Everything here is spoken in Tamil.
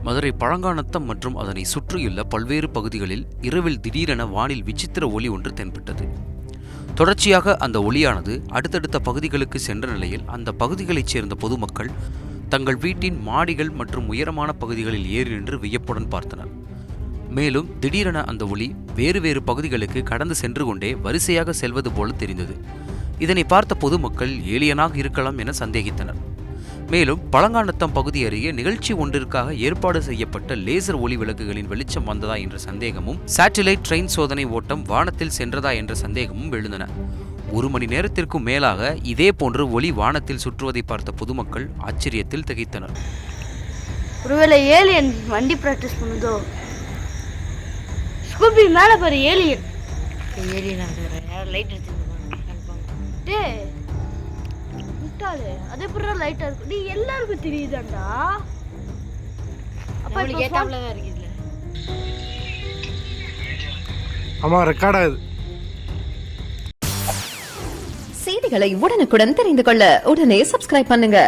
மதுரை பழங்காநத்தம் மற்றும் அதனை சுற்றியுள்ள பல்வேறு பகுதிகளில் இரவில் திடீரென வானில் விசித்திர ஒளி ஒன்று தென்பட்டது. தொடர்ச்சியாக அந்த ஒளியானது அடுத்தடுத்த பகுதிகளுக்கு சென்ற நிலையில் அந்த பகுதிகளைச் சேர்ந்த பொதுமக்கள் தங்கள் வீட்டின் மாடிகள் மற்றும் உயரமான பகுதிகளில் ஏறி நின்று வியப்புடன் பார்த்தனர். மேலும் திடீரென அந்த ஒளி வேறு வேறு பகுதிகளுக்கு கடந்து சென்று கொண்டே வரிசையாக செல்வது போல தெரிந்தது. இதனை பார்த்த பொதுமக்கள் ஏலியனாக இருக்கலாம் என சந்தேகித்தனர். மேலும் பழங்காநத்தம் பகுதி அருகே நிகழ்ச்சி ஒன்றிற்காக ஏற்பாடு செய்யப்பட்ட லேசர் ஒளி விளக்குகளின் வெளிச்சம் வந்ததா என்ற சந்தேகமும், சேட்டலைட் ட்ரெயின் சோதனை ஓட்டம் வானத்தில் சென்றதா என்ற சந்தேகமும் எழுந்தன. 1 மணி நேரத்திற்கும் மேலாக இதே போன்று ஒளி வானத்தில் சுற்றுவதை பார்த்த பொதுமக்கள் ஆச்சரியத்தில் திகைத்தனர். ஒருவேளை ஏலியன் வண்டி பிராக்டிஸ் பண்ணுதோ? ஸ்கூபி மேல பாரு, ஏலியன் லைட் எடுத்து அதே புற லைட்டா இருக்கு. நீ எல்லாருக்கும் தெரியுதாண்டா. அப்ப ஏத்தாப்ல தான் இருக்குல. ஆமா, ரெக்கார்ட் ஆகுது. செய்திகளை உடனுக்குடன் தெரிந்து கொள்ள உடனே சப்ஸ்கிரைப் பண்ணுங்க.